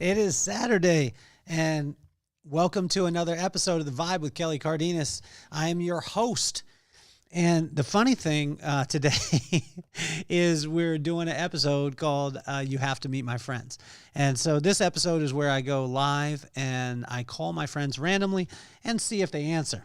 It is Saturday, and welcome to another episode of The Vibe with Kelly Cardenas. I am your host. And the funny thing today is we're doing an episode called You Have to Meet My Friends. And so this episode is where I go live and I call my friends randomly and see if they answer.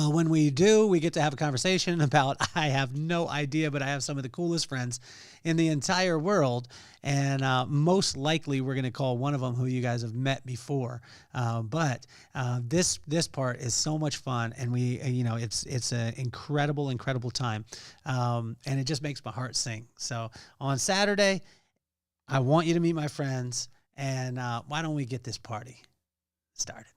When we do, we get to have a conversation about, I have no idea, but I have some of the coolest friends in the entire world. And most likely we're going to call one of them who you guys have met before. But this part is so much fun. And it's an incredible time. And it just makes my heart sing. So on Saturday, I want you to meet my friends. And why don't we get this party started?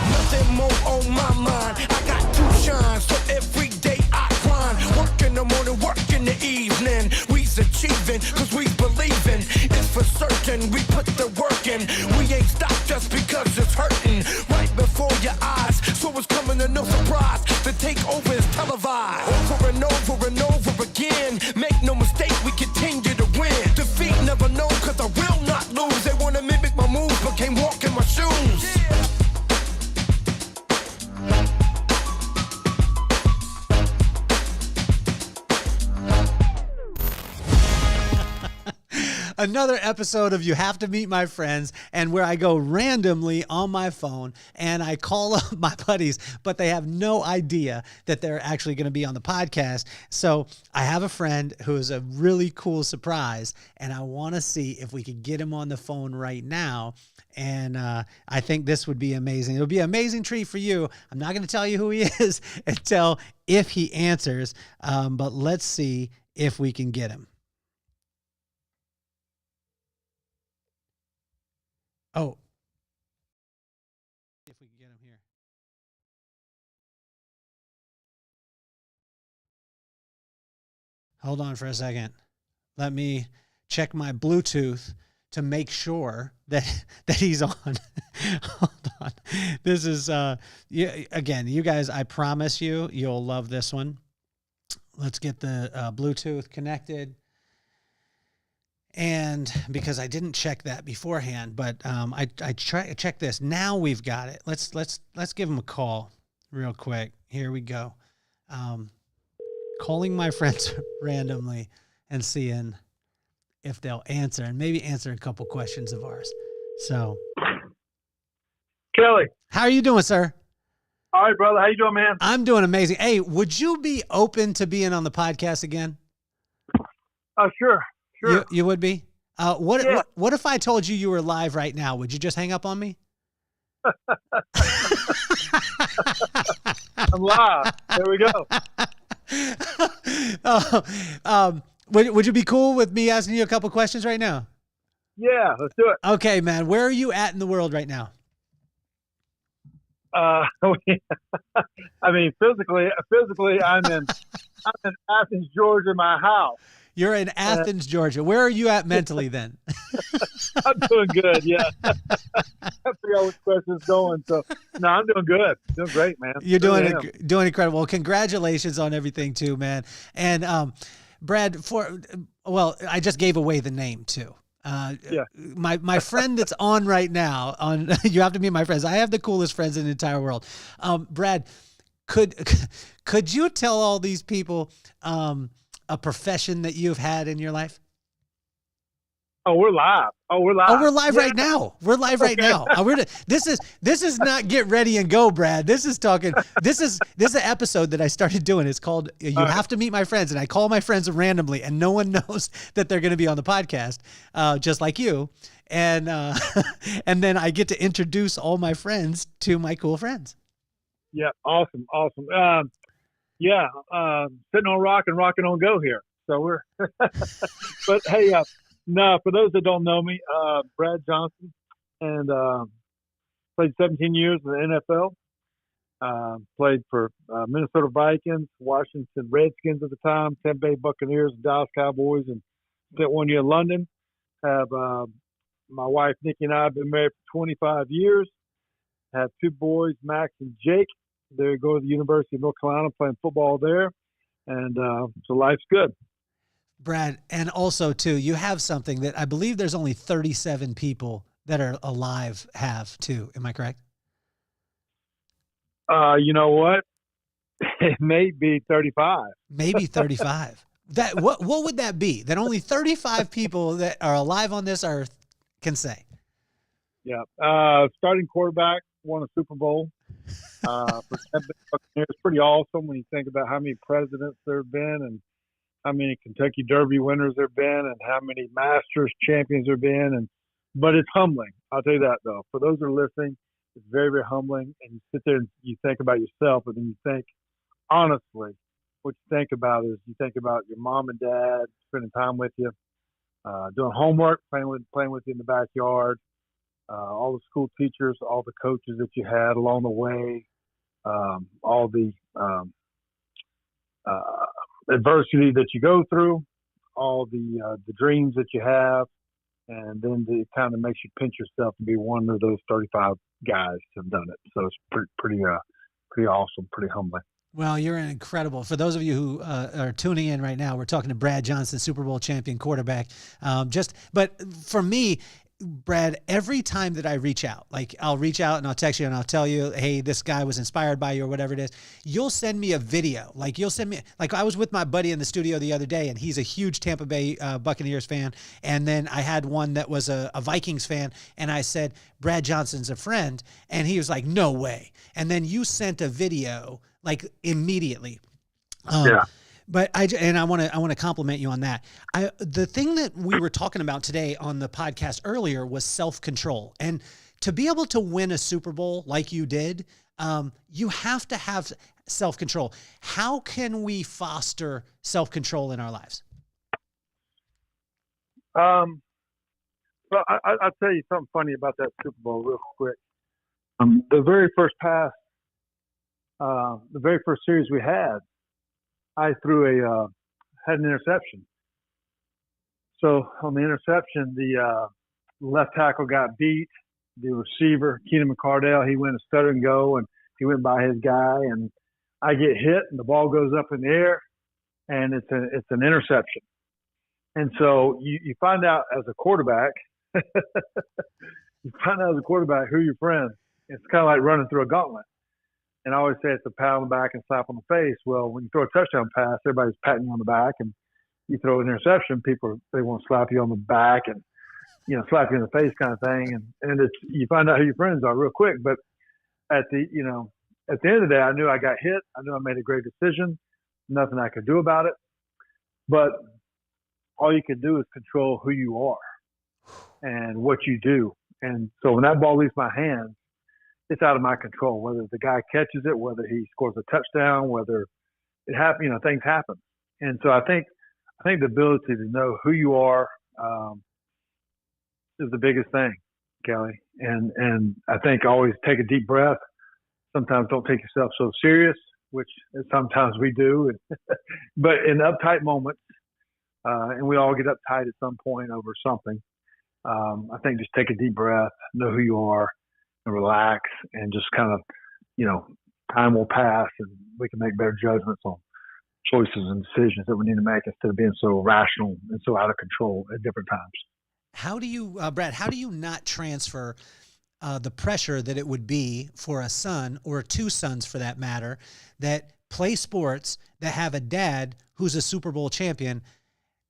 Nothing more on my mind. I got two shines, so every day I grind. Work in the morning, work in the evening. We's achieving, cause we believing. It's for certain, we put the work in. We ain't stopped just because it's hurting. Right before your eyes, so it's coming to no surprise. The takeover is televised. Over and over and over again. Make no mistake, we continue to win. Defeat never known, cause I will not lose. They wanna mimic my moves, but can't walk in my shoes. Another episode of You Have to Meet My Friends, and where I go randomly on my phone and I call up my buddies, but they have no idea that they're actually going to be on the podcast. So I have a friend who is a really cool surprise, and I want to see if we could get him on the phone right now. And I think this would be amazing. It'll be an amazing treat for you. I'm not going to tell you who he is until if he answers, but let's see if we can get him. Oh, if we can get him here. Hold on for a second. Let me check my Bluetooth to make sure that he's on. Hold on. This is again, you guys, I promise you'll love this one. Let's get the Bluetooth connected. And because I didn't check that beforehand, but I check this. Now we've got it. Let's give him a call real quick. Here we go. Calling my friends randomly and seeing if they'll answer, and maybe answer a couple questions of ours. So, Kelly. How are you doing, sir? All right, brother. How you doing, man? I'm doing amazing. Hey, would you be open to being on the podcast again? Sure. Sure. You would be? What Yeah. What if I told you were live right now? Would you just hang up on me? I'm live. There we go. Would you be cool with me asking you a couple questions right now? Yeah, let's do it. Okay, man. Where are you at in the world right now? I mean, physically, I'm in Athens, Georgia, my house. You're in Athens, Georgia. Where are you at mentally then? I'm doing good. Yeah. I forgot which question's going. So, no, I'm doing good. Doing great, man. You're doing incredible. Well, congratulations on everything too, man. And Brad, I just gave away the name too. Yeah. My friend that's on right now on You Have to Meet My Friends. I have the coolest friends in the entire world. Brad, could you tell all these people a profession that you've had in your life? Oh, we're live. We're live right now. We're live right now. This is not get ready and go, Brad. This is an episode that I started doing. It's called You Have to Meet My Friends, and I call my friends randomly, and no one knows that they're going to be on the podcast, just like you. And and then I get to introduce all my friends to my cool friends. Yeah, awesome. Sitting on rock and rocking on go here. So we're, but hey, no, for those that don't know me, Brad Johnson, and played 17 years in the NFL. Played for Minnesota Vikings, Washington Redskins at the time, Tampa Bay Buccaneers, Dallas Cowboys, and spent 1 year in London. Have my wife Nikki and I have been married for 25 years. Have two boys, Max and Jake. They go to the University of North Carolina playing football there. And so life's good. Brad, and also too, you have something that I believe there's only 37 people that are alive have too. Am I correct? You know what? It may be 35. Maybe 35. What would that be? That only 35 people that are alive on this earth can say. Yeah. Starting quarterback, won a Super Bowl. For it's pretty awesome when you think about how many presidents there have been and how many Kentucky Derby winners there have been and how many Masters champions there have been. But it's humbling. I'll tell you that, though. For those that are listening, it's very, very humbling. And you sit there and you think about yourself, and then you think, honestly, what you think about is you think about your mom and dad spending time with you, doing homework, playing with you in the backyard, all the school teachers, all the coaches that you had along the way, all the adversity that you go through, all the dreams that you have, and then it kind of makes you pinch yourself to be one of those 35 guys to have done it. So it's pretty awesome, pretty humbling. Well, you're incredible. For those of you who are tuning in right now, we're talking to Brad Johnson, Super Bowl champion quarterback. But for me, Brad, every time that I reach out, like I'll reach out and I'll text you and I'll tell you, hey, this guy was inspired by you or whatever it is. You'll send me a video. Like you'll send me, like I was with my buddy in the studio the other day and he's a huge Tampa Bay Buccaneers fan. And then I had one that was a Vikings fan. And I said, Brad Johnson's a friend. And he was like, no way. And then you sent a video like immediately. Yeah. But I want to compliment you on that. The thing that we were talking about today on the podcast earlier was self-control. And to be able to win a Super Bowl like you did, you have to have self-control. How can we foster self-control in our lives? Well, I'll tell you something funny about that Super Bowl real quick. The very first pass, the very first series we had, I had an interception. So on the interception, the left tackle got beat. The receiver, Keenan McCardell, he went a stutter and go, and he went by his guy, and I get hit, and the ball goes up in the air, and it's an interception. And so you find out as a quarterback, who are your friends. It's kind of like running through a gauntlet. And I always say it's a pat on the back and slap on the face. Well, when you throw a touchdown pass, everybody's patting you on the back, and you throw an interception, they want to slap you on the back and, slap you in the face kind of thing. And you find out who your friends are real quick. But at the end of the day, I knew I got hit. I knew I made a great decision. Nothing I could do about it. But all you can do is control who you are and what you do. And so when that ball leaves my hands, it's out of my control, whether the guy catches it, whether he scores a touchdown, whether it happens, things happen. And so I think the ability to know who you are is the biggest thing, Kelly. And I think always take a deep breath. Sometimes don't take yourself so serious, which sometimes we do. But in uptight moments, and we all get uptight at some point over something, I think just take a deep breath, know who you are, and relax, and just kind of, time will pass and we can make better judgments on choices and decisions that we need to make instead of being so rational and so out of control at different times. How do you, Brad, how do you not transfer the pressure that it would be for a son or two sons for that matter that play sports, that have a dad who's a Super Bowl champion?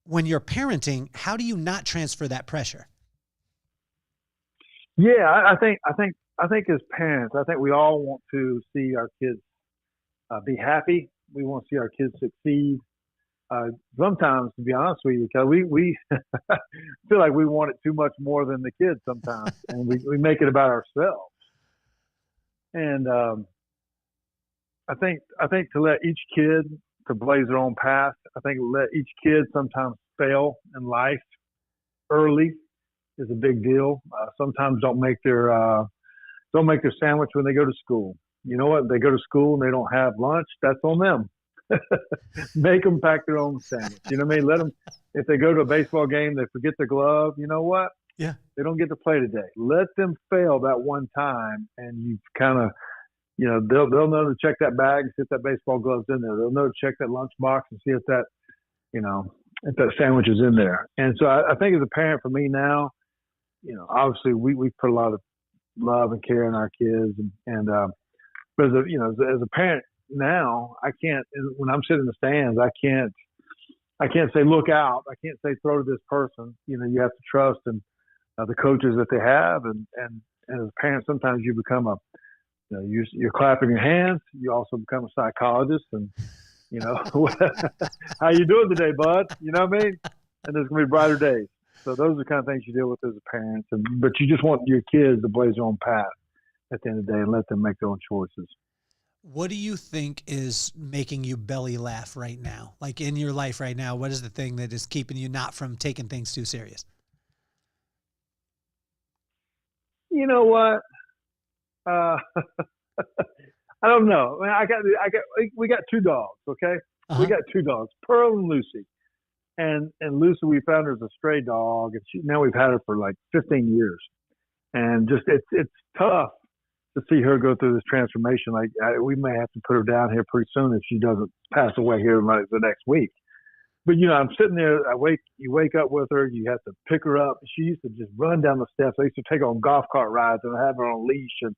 When you're parenting, how do you not transfer that pressure? Yeah, I think as parents, I think we all want to see our kids be happy. We want to see our kids succeed. Sometimes, to be honest with you, because we feel like we want it too much more than the kids sometimes, and we make it about ourselves. And I think to let each kid to blaze their own path. I think let each kid sometimes fail in life early is a big deal. Sometimes don't make their sandwich when they go to school. You know what? They go to school and they don't have lunch. That's on them. Make them pack their own sandwich. You know what I mean? Let them, if they go to a baseball game, they forget their glove. You know what? Yeah. They don't get to play today. Let them fail that one time, and you kind of they'll know to check that bag and see if that baseball glove's in there. They'll know to check that lunchbox and see if that, if that sandwich is in there. And so I think as a parent for me now, obviously we put a lot of love and care in our kids, but as a parent now, I can't, when I'm sitting in the stands, I can't say look out. I can't say throw to this person. You have to trust and the coaches that they have, and as a parent, sometimes you become you're clapping your hands. You also become a psychologist, and how you doing today, bud? You know what I mean? And there's gonna be brighter days. So those are the kind of things you deal with as a parent, but you just want your kids to blaze their own path at the end of the day and let them make their own choices. What do you think is making you belly laugh right now? Like in your life right now, what is the thing that is keeping you not from taking things too serious? You know what? I don't know. I mean, we got 2 dogs. Okay. Uh-huh. We got 2 dogs, Pearl and Lucy. And Lucy, we found her as a stray dog, and now we've had her for like 15 years. And just it's tough to see her go through this transformation. Like we may have to put her down here pretty soon if she doesn't pass away here like the next week. But I'm sitting there. You wake up with her. You have to pick her up. She used to just run down the steps. I used to take her on golf cart rides and have her on leash, and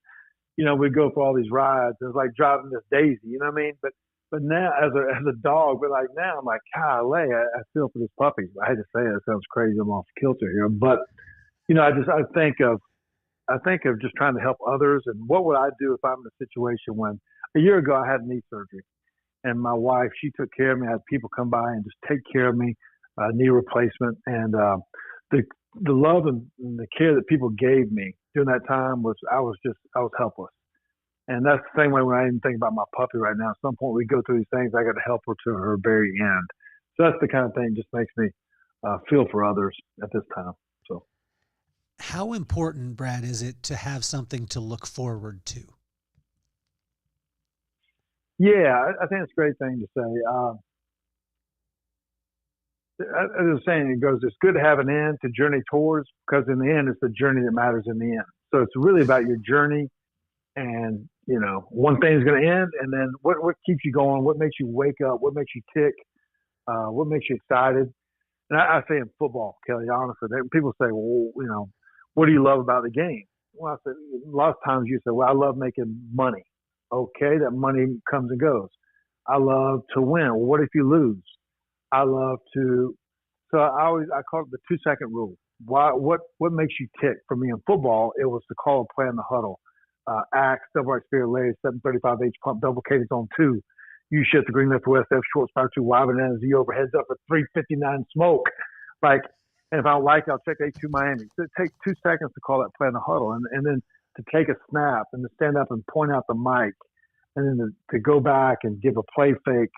we'd go for all these rides. It was like driving this Daisy. You know what I mean? But now as a dog, but like now I'm like, golly, I feel for this puppy. I hate to say it. It sounds crazy. I'm off kilter here, but I think of just trying to help others. And what would I do if I'm in a situation when a year ago I had knee surgery, and my wife, she took care of me. I had people come by and just take care of me, knee replacement, and the love and the care that people gave me during that time I was helpless. And that's the same way when I even think about my puppy right now. At some point we go through these things, I got to help her to her very end. So that's the kind of thing that just makes me feel for others at this time. So, how important, Brad, is it to have something to look forward to? Yeah, I think it's a great thing to say. As I was saying, it goes, it's good to have an end to journey towards, because in the end, it's the journey that matters in the end. So it's really about your journey, and, one thing is going to end, and then what keeps you going, what makes you wake up, what makes you tick, what makes you excited. And I say in football, Kelly, honestly, people say, well, what do you love about the game? Well, I said, a lot of times you say, well, I love making money. Okay, that money comes and goes. I love to win. Well, what if you lose? I love to. So I call it the 2-second rule. What makes you tick? For me in football, it was to call a play in the huddle. Axe, double right spear, leg, 735 H pump, double K on 2. You shit the green left west, F short spire 2, wide banana Z over, heads up for 359 smoke. And if I don't like it, I'll check A2 Miami. So it takes 2 seconds to call that play in the huddle, and then to take a snap and to stand up and point out the mic, and then to go back and give a play fake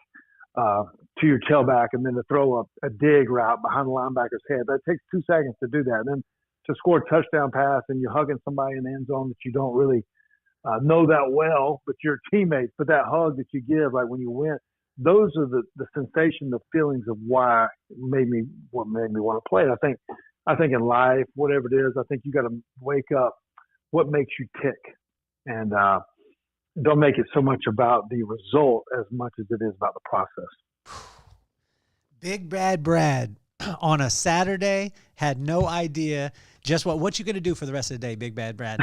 to your tailback, and then to throw a dig route behind the linebacker's head. That takes 2 seconds to do that. And then to score a touchdown pass, and you're hugging somebody in the end zone that you don't really know that well, but your teammates, but that hug that you give, like when you win, those are the sensation, the feelings of what made me want to play. I think in life, whatever it is, I think you got to wake up what makes you tick, and don't make it so much about the result as much as it is about the process. Big Bad Brad on a Saturday had no idea just what you going to do for the rest of the day, Big Bad Brad.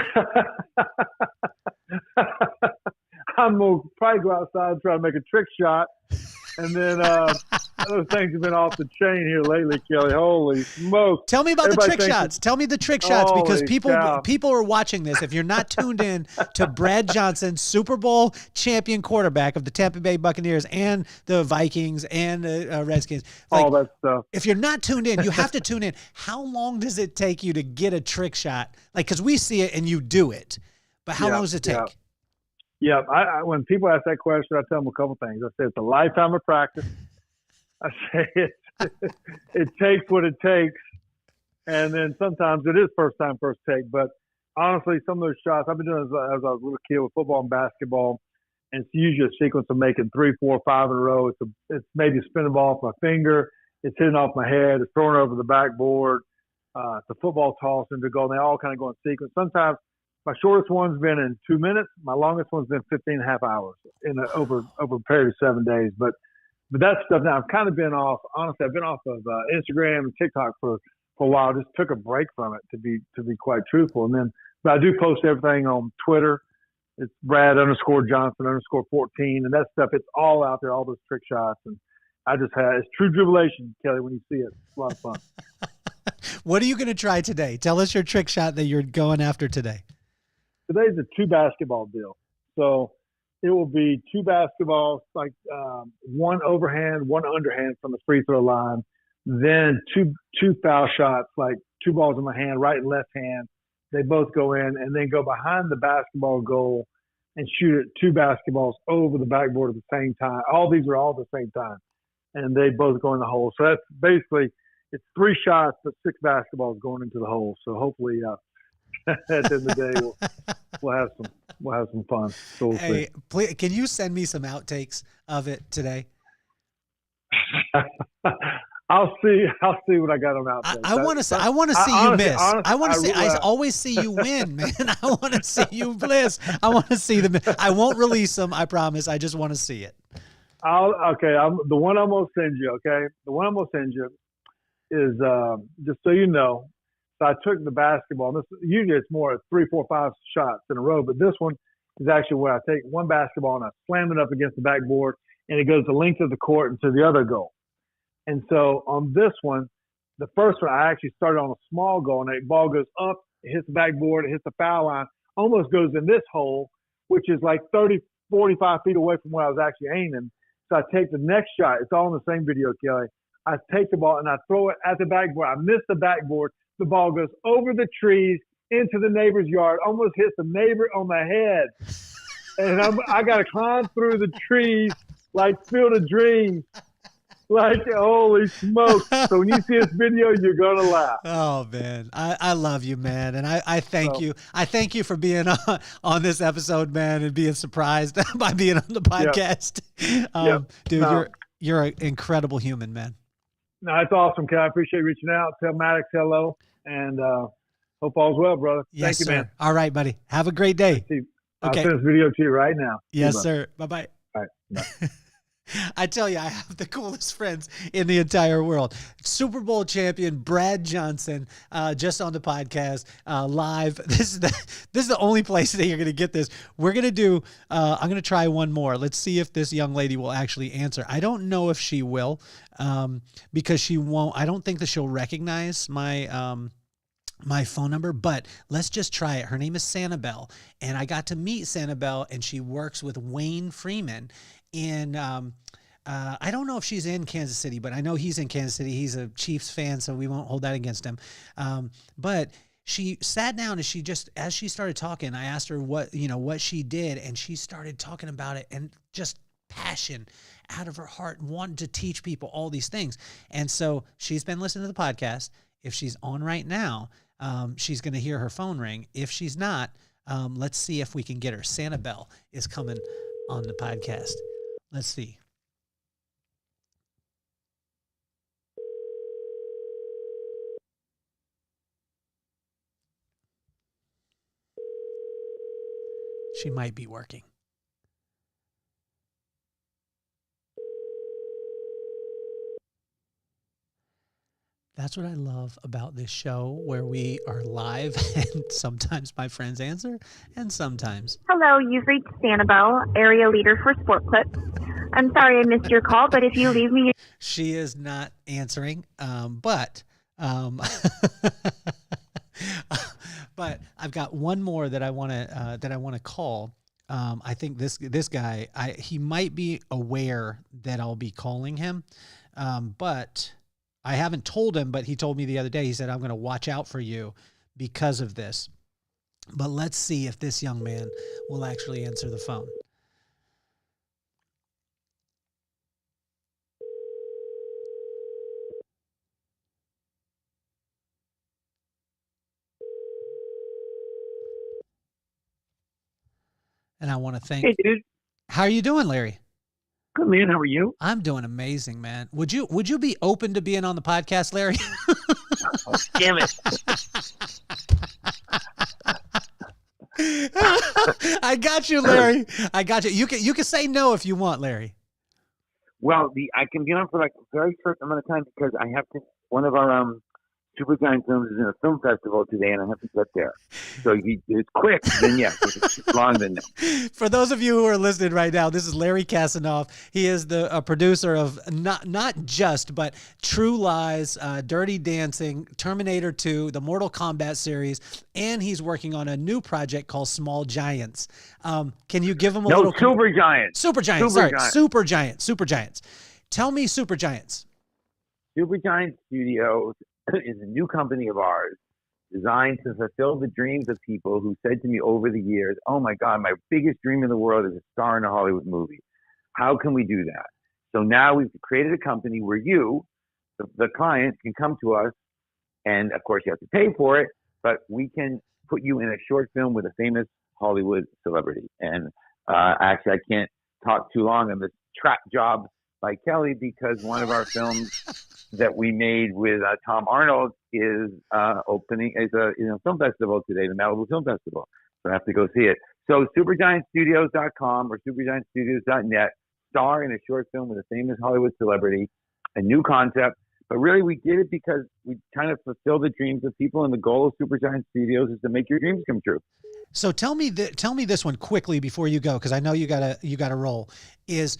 I'm going to probably go outside and try to make a trick shot. And then those things have been off the chain here lately, Kelly. Holy smoke. Tell me about the trick shots. Tell me the trick shots, because people are watching this. If you're not tuned in to Brad Johnson, Super Bowl champion quarterback of the Tampa Bay Buccaneers and the Vikings and the Redskins. All that stuff. If you're not tuned in, you have to tune in. How long does it take you to get a trick shot? Because we see it and you do it. But how long does it take? Yeah, when people ask that question, I tell them a couple things. I say it's a lifetime of practice. I say it takes what it takes, and then sometimes it is first time, first take. But honestly, some of those shots I've been doing as I was a little kid with football and basketball, and it's usually a sequence of making 3, 4, 5 in a row. It's maybe spinning ball off my finger, it's hitting off my head, it's throwing over the backboard, it's a football toss into goal. And they all kind of go in sequence. Sometimes My shortest one's been in 2 minutes. My longest one's been 15 and a half hours over a period of 7 days. But that stuff now, I've kind of been off. Honestly, I've been off of Instagram and TikTok for a while. Just took a break from it to be quite truthful. And then, but I do post everything on Twitter. It's Brad_Johnson_14, and that stuff. It's all out there, all those trick shots, and it's true jubilation, Kelly, when you see it. It's a lot of fun. What are you going to try today? Tell us your trick shot that you're going after today. Today's a 2 basketball deal. So it will be 2 basketballs, like one overhand, one underhand from the free throw line, then two foul shots, like 2 balls in my hand, right and left hand. They both go in, and then go behind the basketball goal and shoot it 2 basketballs over the backboard at the same time. All these are all at the same time, and they both go in the hole. So that's basically, it's 3 shots, but 6 basketballs going into the hole. So hopefully at the end of the day, we'll have some fun. So we'll see. Please, can you send me some outtakes of it today? I'll see what I got on outtakes. I want to see you miss. I want to see. I always see you win, man. I want to see you bliss. I want to see them. I won't release them. I promise. I just want to see it. The one I'm gonna send you. Okay, the one I'm gonna send you is just so you know. So I took the basketball. Usually it's more 3, 4, 5 shots in a row, but this one is actually where I take one basketball and I slam it up against the backboard, and it goes the length of the court into the other goal. And so on this one, the first one, I actually started on a small goal, and the ball goes up, it hits the backboard, it hits the foul line, almost goes in this hole, which is like 30, 45 feet away from where I was actually aiming. So I take the next shot. It's all in the same video, Kelly. I take the ball and I throw it at the backboard. I miss the backboard. The ball goes over the trees into the neighbor's yard, almost hits the neighbor on the head. And I got to climb through the trees like Field of Dreams. Like, holy smokes. So when you see this video, you're going to laugh. Oh, man. I love you, man. And I thank you. I thank you for being on this episode, man, and being surprised by being on the podcast. Dude, you're an incredible human, man. No, that's awesome, Ken. I appreciate you reaching out. Tell Maddox hello, and hope all's well, brother. Yes, Thank you, sir. man. All right, buddy. Have a great day. I'll Okay. send this video to you right now. Yes, sir. Bye-bye. All right. Bye. I tell you, I have the coolest friends in the entire world. Super Bowl champion Brad Johnson, just on the podcast, live. This is the only place that you're going to get this. We're going to do, I'm going to try one more. Let's see if this young lady will actually answer. I don't know if she will, because she won't. I don't think that she'll recognize my phone number, but let's just try it. Her name is Sanibel, and I got to meet Sanibel, and she works with Wayne Freeman in, I don't know if she's in Kansas City, but I know he's in Kansas City. He's a Chiefs fan, so we won't hold that against him. But she sat down, and as she started talking, I asked her what she did, and she started talking about it, and just passion out of her heart, wanted to teach people all these things. And so she's been listening to the podcast. If she's on right now, she's going to hear her phone ring. If she's not, let's see if we can get her. Sanibel is coming on the podcast. Let's see. She might be working. That's what I love about this show, where we are live, and sometimes my friends answer, and sometimes. Hello, you've reached Sanibel, area leader for Sportclips. I'm sorry I missed your call, but if you leave me... She is not answering, but but I've got one more that I want to call. I think this guy, he might be aware that I'll be calling him, but I haven't told him, but he told me the other day, he said, I'm going to watch out for you because of this. But let's see if this young man will actually answer the phone. And I want to thank... Hey, dude. How are you doing, Larry? Good, man. How are you? I'm doing amazing, man. Would you be open to being on the podcast, Larry? Oh, damn it. I got you, Larry. I got you. You can say no if you want, Larry. Well, I can be on for like a very short amount of time because I have to. One of our Super Giant Films is in a film festival today, and I have to get there. So it's quick, then yes. If it's long, then no. For those of you who are listening right now, this is Larry Kasanoff. He is the producer of not just, but True Lies, Dirty Dancing, Terminator 2, the Mortal Kombat series, and he's working on a new project called Small Giants. Can you give him a little... Super Giants. Super Giants, sorry. Super Giants. Super Giants. Tell me Super Giants. Super Giant Studios is a new company of ours designed to fulfill the dreams of people who said to me over the years, oh my God, my biggest dream in the world is a star in a Hollywood movie. How can we do that? So now we've created a company where you, the client, can come to us, and of course you have to pay for it, but we can put you in a short film with a famous Hollywood celebrity. And actually, I can't talk too long on this trap job by Kelly because one of our films that we made with Tom Arnold is opening is a film festival today, the Malibu Film Festival. So I have to go see it. So supergiantstudios.com or supergiantstudios.net, star in a short film with a famous Hollywood celebrity, a new concept. But really, we did it because we kind of fulfill the dreams of people, and the goal of Supergiant Studios is to make your dreams come true. So tell me this one quickly before you go, because I know you gotta roll. Is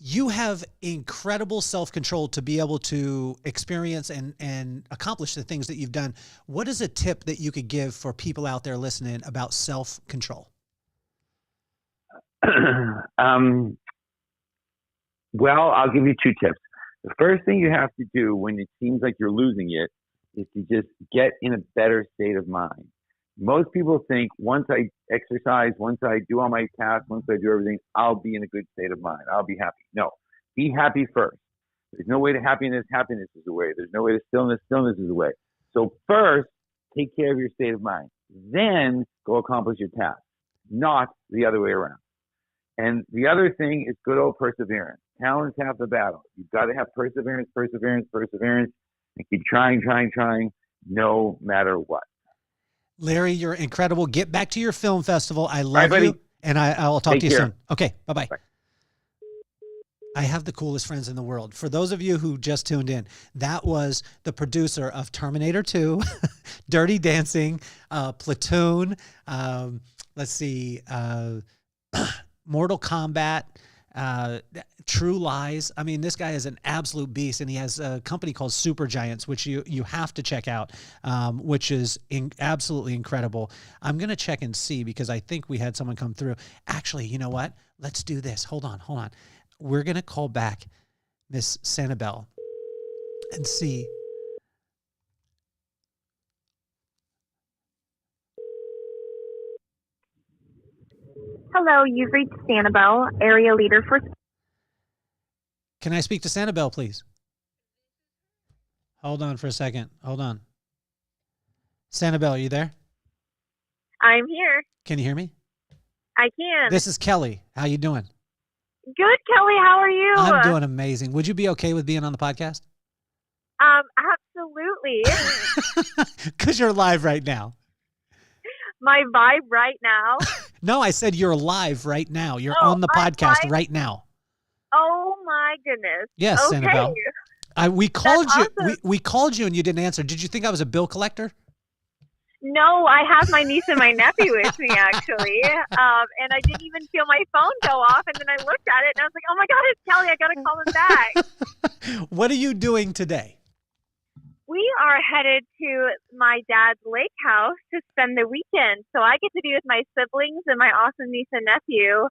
you have incredible self-control to be able to experience and accomplish the things that you've done. What is a tip that you could give for people out there listening about self-control? Well, I'll give you two tips. The first thing you have to do when it seems like you're losing it is to just get in a better state of mind. Most people think once I exercise, once I do all my tasks, once I do everything, I'll be in a good state of mind. I'll be happy. No, be happy first. There's no way to happiness. Happiness is the way. There's no way to stillness. Stillness is the way. So first, take care of your state of mind. Then go accomplish your task, not the other way around. And the other thing is good old perseverance. Talent's half the battle. You've got to have perseverance, and keep trying, no matter what. Larry, you're incredible. Get back to your film festival. I love you, and I'll talk to you soon. Okay, bye-bye. Bye. I have the coolest friends in the world. For those of you who just tuned in, that was the producer of Terminator 2, Dirty Dancing, Platoon, let's see, Mortal Kombat, True Lies. I mean, this guy is an absolute beast, and he has a company called Super Giants, which you have to check out, which is absolutely incredible. I'm going to check and see because I think we had someone come through. Actually, you know what? Let's do this. Hold on. We're going to call back Miss Sanibel and see. Hello, you've reached Sanibel, area leader for... Can I speak to Sanibel, please? Hold on for a second. Hold on. Sanibel, are you there? I'm here. Can you hear me? I can. This is Kelly. How you doing? Good, Kelly. How are you? I'm doing amazing. Would you be okay with being on the podcast? Absolutely. Because you're live right now. My vibe right now? No, I said you're live right now. You're on the podcast right now. Oh my goodness. Yes, okay. Sanibel. We called you. Awesome. We called you and you didn't answer. Did you think I was a bill collector? No, I have my niece and my nephew with me actually, and I didn't even feel my phone go off. And then I looked at it and I was like, "Oh my God, it's Kelly! I gotta call him back." What are you doing today? We are headed to my dad's lake house to spend the weekend. So I get to be with my siblings and my awesome niece and nephew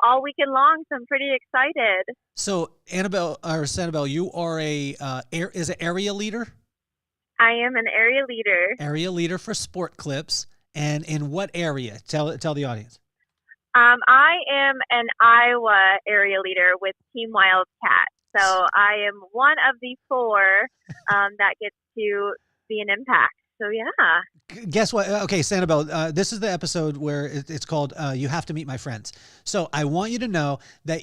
all weekend long. So I'm pretty excited. So Sanibel, you are is an area leader? I am an area leader. Area leader for Sportclips. And in what area? Tell the audience. I am an Iowa area leader with Team Wildcat. So I am one of the four that gets to be an impact. So yeah. Guess what? Okay, Sanibel, this is the episode where it's called "You Have to Meet My Friends." So I want you to know that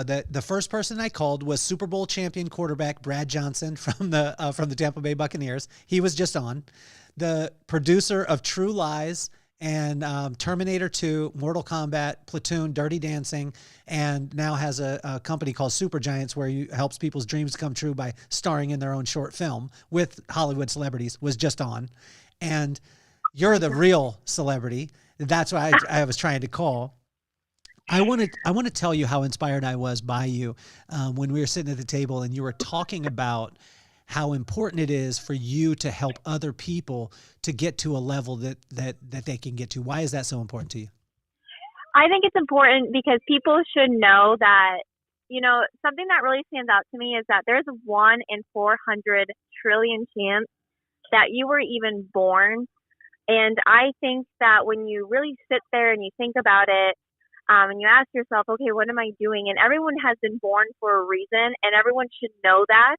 that the first person I called was Super Bowl champion quarterback Brad Johnson from the Tampa Bay Buccaneers. He was just on. The producer of True Lies and Terminator 2, Mortal Kombat, Platoon, Dirty Dancing, and now has a company called Supergiants where you helps people's dreams come true by starring in their own short film with Hollywood celebrities, was just on. And you're the real celebrity. That's why I was trying to call. I want to tell you how inspired I was by you when we were sitting at the table and you were talking about how important it is for you to help other people to get to a level that they can get to. Why is that so important to you? I think it's important because people should know that, something that really stands out to me is that there's 1 in 400 trillion chance that you were even born. And I think that when you really sit there and you think about it, and you ask yourself, okay, what am I doing? And everyone has been born for a reason, and everyone should know that.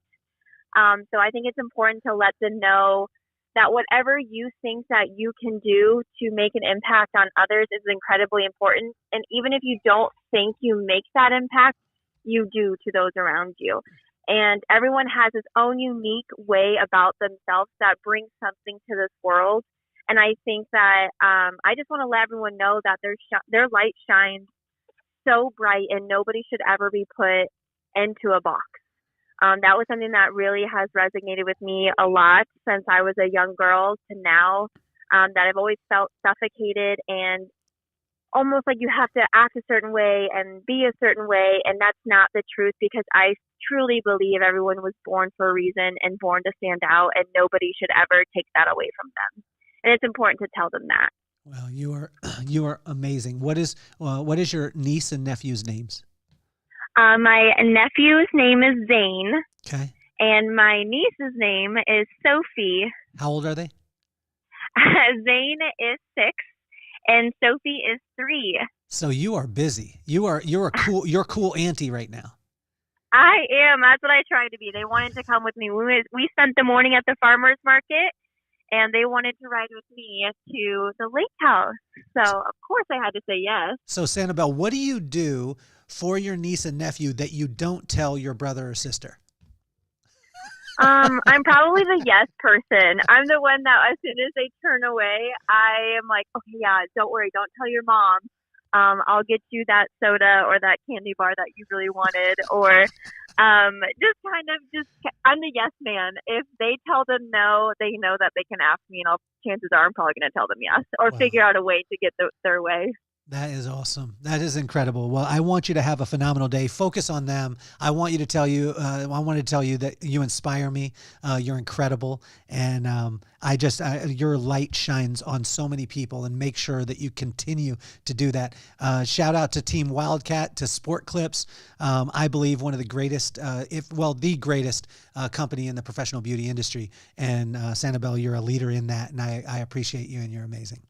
So I think it's important to let them know that whatever you think that you can do to make an impact on others is incredibly important. And even if you don't think you make that impact, you do to those around you. And everyone has his own unique way about themselves that brings something to this world. And I think that I just want to let everyone know that their light shines so bright and nobody should ever be put into a box. That was something that really has resonated with me a lot since I was a young girl to now, that I've always felt suffocated and almost like you have to act a certain way and be a certain way. And that's not the truth, because I truly believe everyone was born for a reason and born to stand out, and nobody should ever take that away from them. And it's important to tell them that. Well, you are amazing. What is your niece and nephew's names? My nephew's name is Zane. Okay. And my niece's name is Sophie. How old are they? Zane is 6 and Sophie is 3. So you are busy. You're a cool auntie right now. I am. That's what I tried to be. They wanted to come with me. We spent the morning at the farmer's market, and they wanted to ride with me to the lake house. So, of course, I had to say yes. So, Sanibel, what do you do for your niece and nephew that you don't tell your brother or sister? I'm probably the yes person. I'm the one that as soon as they turn away, I am like, okay, yeah, don't worry. Don't tell your mom. I'll get you that soda or that candy bar that you really wanted, or I'm the yes man. If they tell them no, they know that they can ask me, and chances are I'm probably going to tell them yes, or figure out a way to get their way. That is awesome. That is incredible. Well, I want you to have a phenomenal day. Focus on them. I want to tell you that you inspire me. You're incredible. And your light shines on so many people, and make sure that you continue to do that. Shout out to Team Wildcat, to Sportclips. I believe one of the greatest, the greatest company in the professional beauty industry. And Sanibel, you're a leader in that. And I appreciate you, and you're amazing.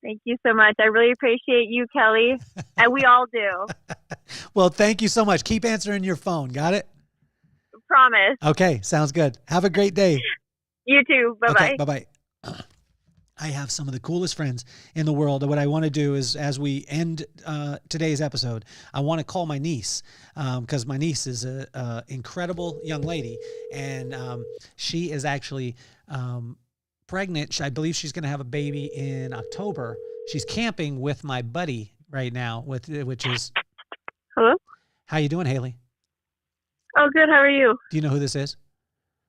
Thank you so much. I really appreciate you, Kelly. And we all do. Well, thank you so much. Keep answering your phone. Got it? Promise. Okay. Sounds good. Have a great day. You too. Bye-bye. Okay, bye-bye. I have some of the coolest friends in the world. What I want to do is, as we end today's episode, I want to call my niece, because my niece is an incredible young lady, and she is actually pregnant. I believe she's going to have a baby in October. She's camping with my buddy right now, which is... Hello? How you doing, Haylee? Oh, good. How are you? Do you know who this is?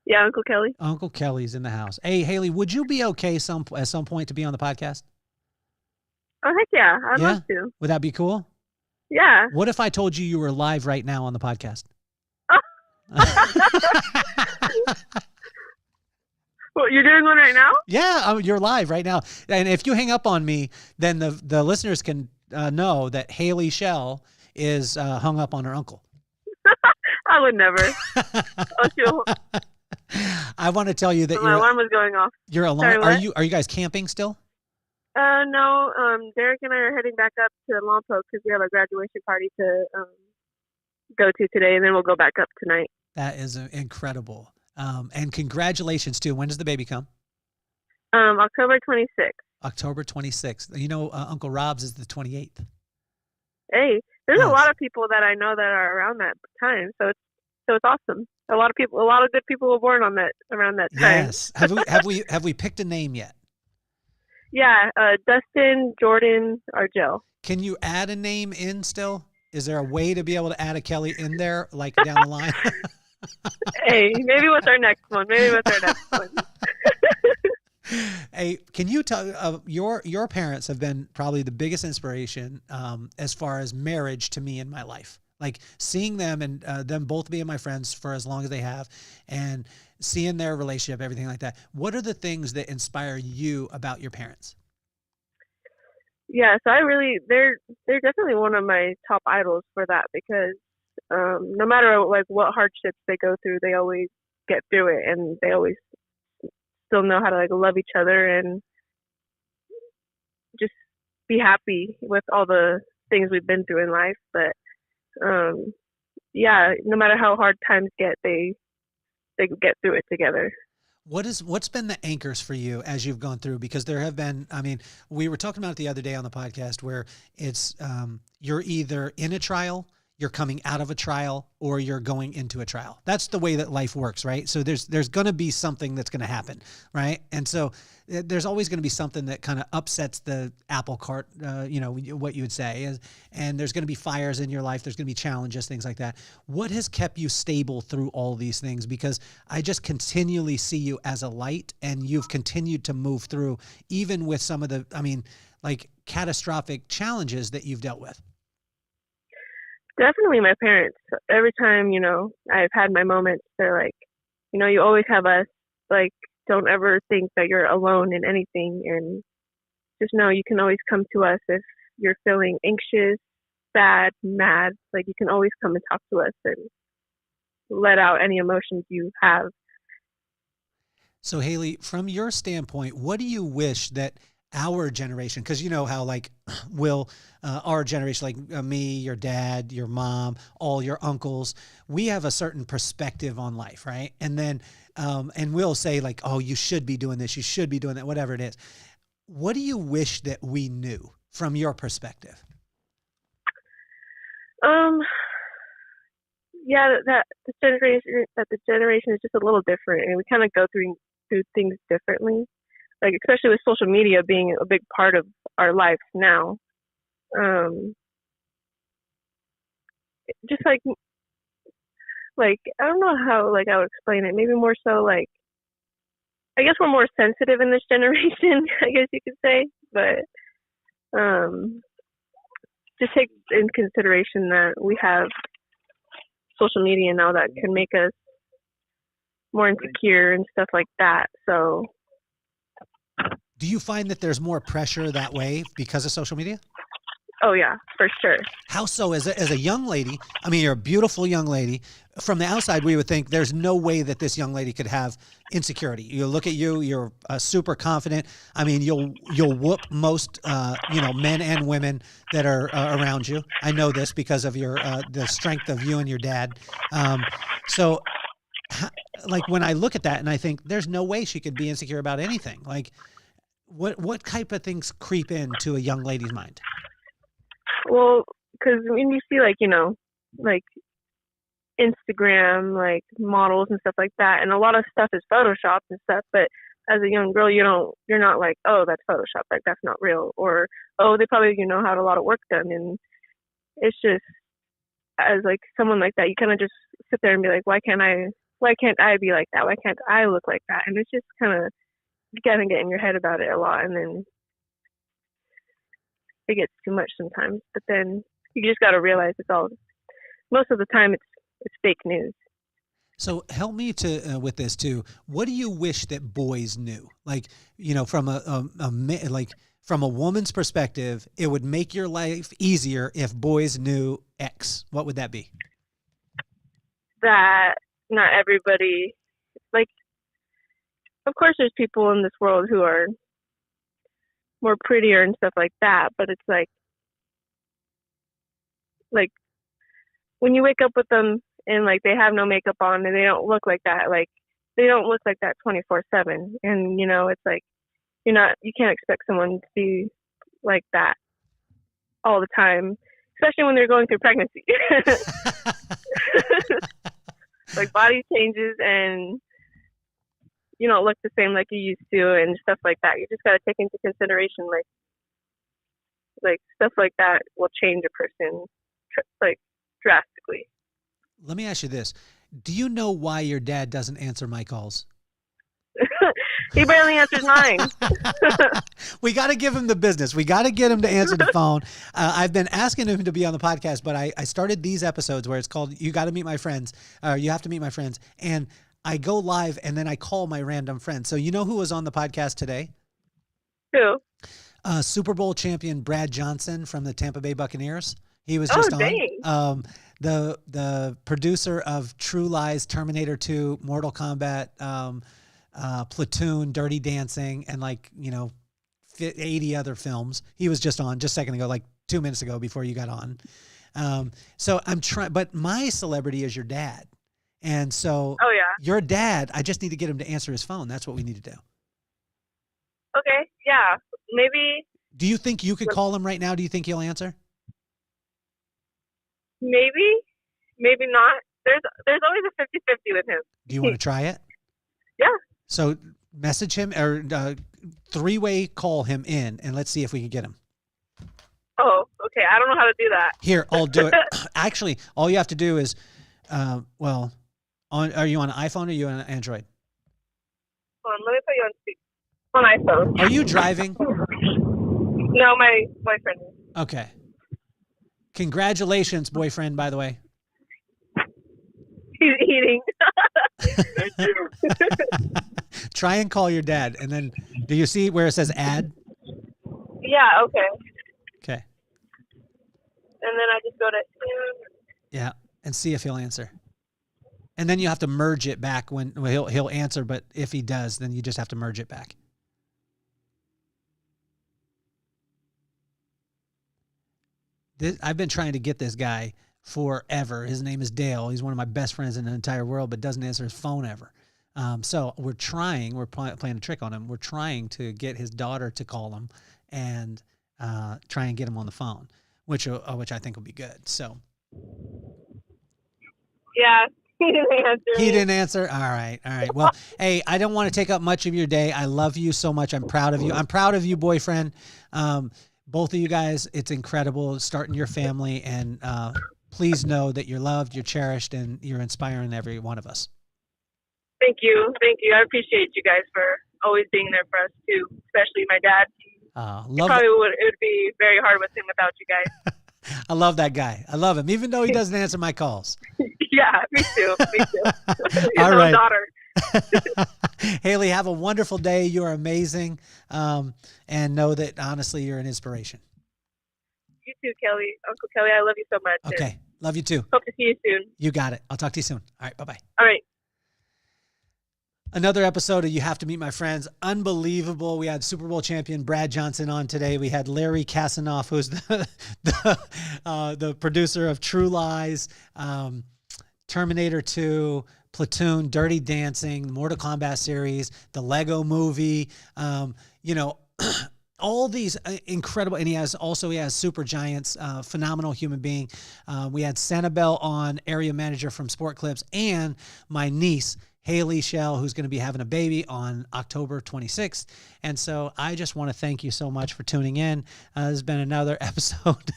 Yeah, Uncle Kelly. Uncle Kelly's in the house. Hey, Haylee, would you be okay at some point to be on the podcast? Oh, heck yeah. I'd love to. Would that be cool? Yeah. What if I told you were live right now on the podcast? Well, you're doing one right now? Yeah, you're live right now. And if you hang up on me, then the listeners can know that Haylee Shell is hung up on her uncle. I would never. I want to tell you that my alarm was going off. Your alarm. Sorry, Are you guys camping still? No. Derek and I are heading back up to Lompoc because we have a graduation party to go to today, and then we'll go back up tonight. That is incredible. And congratulations too. When does the baby come? October 26th. October 26th. You know, Uncle Rob's is the 28th. Hey, there's a lot of people that I know that are around that time, so it's awesome. A lot of good people were born around that time. Yes. Have we picked a name yet? Yeah, Dustin, Jordan, Argel. Can you add a name in still? Is there a way to be able to add a Kelly in there, like down the line? Hey, maybe with our next one. Hey, can you tell your parents have been probably the biggest inspiration as far as marriage to me in my life. Like seeing them and them both being my friends for as long as they have, and seeing their relationship, everything like that. What are the things that inspire you about your parents? Yeah, so they're definitely one of my top idols for that, because no matter like what hardships they go through, they always get through it, and they always still know how to like love each other and just be happy with all the things we've been through in life. But yeah, no matter how hard times get, they get through it together. What's been the anchors for you as you've gone through? Because there have been, I mean, we were talking about it the other day on the podcast where it's, you're either in a trial, you're coming out of a trial, or you're going into a trial. That's the way that life works, right? So there's going to be something that's going to happen, right? And so there's always going to be something that kind of upsets the apple cart, you know, what you would say is, and there's going to be fires in your life. There's going to be challenges, things like that. What has kept you stable through all these things? Because I just continually see you as a light, and you've continued to move through even with some of the, I mean, like catastrophic challenges that you've dealt with. Definitely my parents. Every time, you know, I've had my moments, they're like, you know, you always have us. Like, don't ever think that you're alone in anything, and just know you can always come to us if you're feeling anxious, sad, mad. Like, you can always come and talk to us and let out any emotions you have. So Haylee, from your standpoint, what do you wish that our generation, because you know how like our generation, like me, your dad, your mom, all your uncles, we have a certain perspective on life, right? And then and we'll say like, oh, you should be doing this, you should be doing that, whatever it is. What do you wish that we knew from your perspective? Yeah, that the generation is just a little different, and we kind of go through things differently. Like, especially with social media being a big part of our lives now. Just like, I don't know how, like, I would explain it. Maybe more so, like, I guess we're more sensitive in this generation, I guess you could say. But just take in consideration that we have social media now that can make us more insecure and stuff like that. So, do you find that there's more pressure that way because of social media? Oh yeah, for sure. How so? As a young lady, I mean, you're a beautiful young lady. From the outside, we would think there's no way that this young lady could have insecurity. You look at you, you're super confident. I mean, you'll whoop most, men and women that are around you. I know this because of your the strength of you and your dad. So, like when I look at that and I think there's no way she could be insecure about anything. Like, what type of things creep into a young lady's mind? Well, because when you see, like, you know, like Instagram, like models and stuff like that, and a lot of stuff is photoshopped and stuff, but as a young girl, you're not like, oh, that's photoshopped, like that's not real, or oh, they probably, you know, had a lot of work done. And it's just, as like someone like that, you kind of just sit there and be like, why can't I be like that? Why can't I look like that? And it's just kind of, you gotta get in your head about it a lot, and then it gets too much sometimes. But then you just gotta realize most of the time it's fake news. So help me to with this too. What do you wish that boys knew? Like, you know, from from a woman's perspective, it would make your life easier if boys knew X. What would that be? That not everybody, like, of course there's people in this world who are more prettier and stuff like that, but it's like when you wake up with them and like they have no makeup on and they don't look like that, like they don't look like that 24/7. And you know, it's like you can't expect someone to be like that all the time, especially when they're going through pregnancy. Like, body changes, and you don't look the same like you used to and stuff like that. You just got to take into consideration like stuff like that will change a person like drastically. Let me ask you this. Do you know why your dad doesn't answer my calls? He barely answers mine. We got to give him the business. We got to get him to answer the phone. I've been asking him to be on the podcast, but I started these episodes where it's called You Got to Meet My Friends, or You Have to Meet My Friends. And I go live and then I call my random friends. So you know who was on the podcast today? Who? Super Bowl champion Brad Johnson from the Tampa Bay Buccaneers. He was just on. The producer of True Lies, Terminator 2, Mortal Kombat, Platoon, Dirty Dancing, and 80 other films. He was just on just a second ago, like 2 minutes ago before you got on. So I'm trying, but my celebrity is your dad. And so your dad, I just need to get him to answer his phone. That's what we need to do. Okay. Yeah. Maybe. Do you think you could call him right now? Do you think he'll answer? Maybe. Maybe not. There's always a 50-50 with him. Do you want to try it? Yeah. So message him or three-way call him in, and let's see if we can get him. Oh, okay. I don't know how to do that. Here, I'll do it. Actually, all you have to do is, are you on an iPhone or are you on an Android? Hold on, let me put you on speaker. On iPhone. Are you driving? No, my boyfriend is. Okay. Congratulations, boyfriend, by the way. He's eating. Thank you. Try and call your dad, and then do you see where it says add? Yeah, okay. Okay. And then I just go to Yeah, and see if he'll answer. And then you have to merge it back when he'll answer, but if he does, then you just have to merge it back. I've been trying to get this guy forever. His name is Dale. He's one of my best friends in the entire world, but doesn't answer his phone ever. So we're trying. We're playing a trick on him. We're trying to get his daughter to call him and try and get him on the phone, which I think will be good. So. Yeah. He didn't answer. He didn't answer? All right. Well, hey, I don't want to take up much of your day. I love you so much. I'm proud of you. I'm proud of you, boyfriend. Both of you guys, it's incredible starting your family. And please know that you're loved, you're cherished, and you're inspiring every one of us. Thank you. I appreciate you guys for always being there for us, too, especially my dad. It would be very hard with him without you guys. I love that guy. I love him, even though he doesn't answer my calls. Yeah, me too. All right. Daughter. Haylee, have a wonderful day. You're amazing. And know that, honestly, you're an inspiration. You too, Kelly. Uncle Kelly, I love you so much. Okay. Love you too. Hope to see you soon. You got it. I'll talk to you soon. All right. Bye-bye. All right. Another episode of You Have to Meet My Friends. Unbelievable. We had Super Bowl champion Brad Johnson on today. We had Larry Kasanoff, who's the producer of True Lies, Terminator 2, Platoon, Dirty Dancing, Mortal Kombat series, the Lego movie, all these incredible, and he has Super Giants, phenomenal human being. We had Sanibel on, area manager from Sportclips, and my niece, Haylee Shell, who's going to be having a baby on October 26th. And so I just want to thank you so much for tuning in. This has been another episode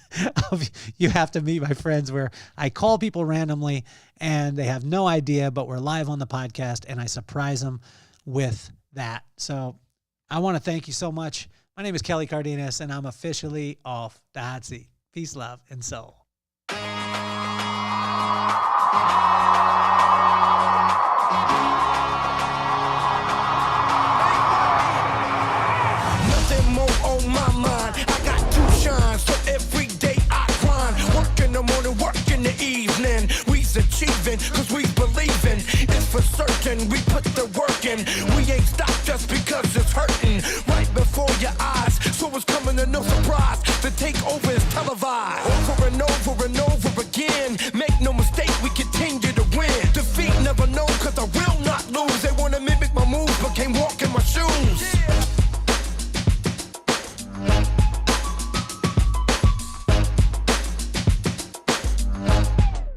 of You Have to Meet My Friends, where I call people randomly and they have no idea, but we're live on the podcast and I surprise them with that. So I want to thank you so much. My name is Kelly Cardenas and I'm officially off the hot seat. Peace, love, and soul. On my mind, I got two shines, so every day I grind. Work in the morning, work in the evening. We's achieving, cause we believing. It's for certain, we put the work in. We ain't stopped just because it's hurting. Right before your eyes, so it's coming to no surprise. The takeover is televised.